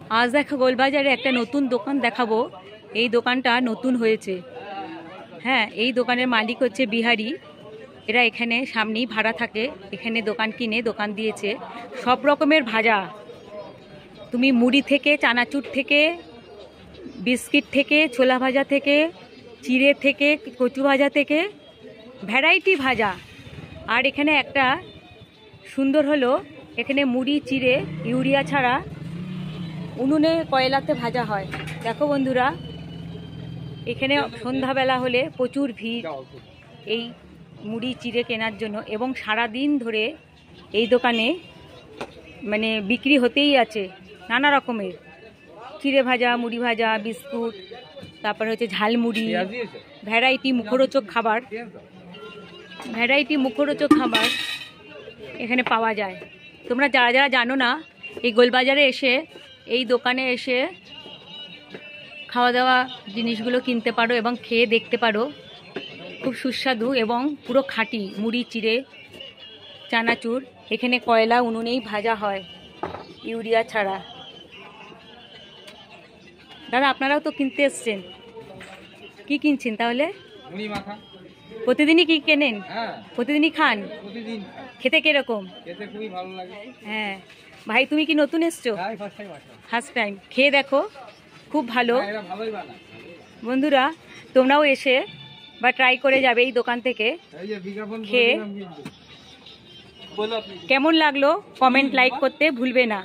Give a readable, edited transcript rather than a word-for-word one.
আজ দেখো গোলবাজারে একটা নতুন দোকান দেখাবো। এই দোকানটা নতুন হয়েছে। হ্যাঁ, এই দোকানের মালিক হচ্ছে বিহারি। এরা এখানে সামনেই ভাড়া থাকে, এখানে দোকান কিনে দোকান দিয়েছে। সব রকমের ভাজা, তুমি মুড়ি থেকে, চানাচুর থেকে, বিস্কিট থেকে, ছোলা ভাজা থেকে, চিড়ে থেকে, কচু ভাজা থেকে, ভ্যারাইটি ভাজা। আর এখানে একটা সুন্দর হলো, এখানে মুড়ি চিড়ে ইউরিয়া ছাড়া উনুনে কয়লাতে ভাজা হয়। দেখো বন্ধুরা, এখানে সন্ধ্যাবেলা হলে প্রচুর ভিড় এই মুড়ি চিড়ে কেনার জন্য, এবং সারা দিন ধরে এই দোকানে মানে বিক্রি হতেই আছে নানা রকমের চিড়ে ভাজা, মুড়ি ভাজা, বিস্কুট, তারপরে হচ্ছে ঝালমুড়ি, ভ্যারাইটি মুখরোচক খাবার, এখানে পাওয়া যায়। তোমরা যারা যারা জানো না, এই গোলবাজারে এসে এই দোকানে এসে খাওয়া দাওয়া জিনিসগুলো কিনতে পারো এবং খেয়ে দেখতে পারো। খুব সুস্বাদু এবং পুরো খাঁটি মুড়ি চিড়ে চানাচুর। এখানে কয়লা উনুনেই ভাজা হয়, ইউরিয়া ছাড়া। দাদা, আপনারাও তো কিনতে এসছেন, কি কিনছেন তাহলে? প্রতিদিনই কি কেনেন? প্রতিদিনই খান? খেতে কিরকম? হ্যাঁ ভাই, তুমি কি নতুন এসছো? First time. খেয়ে দেখো, খুব ভালো। বন্ধুরা, তোমরাও এসে বা ট্রাই করে যাবে এই দোকান থেকে খেয়ে। কেমন লাগলো কমেন্ট লাইক করতে ভুলবে না।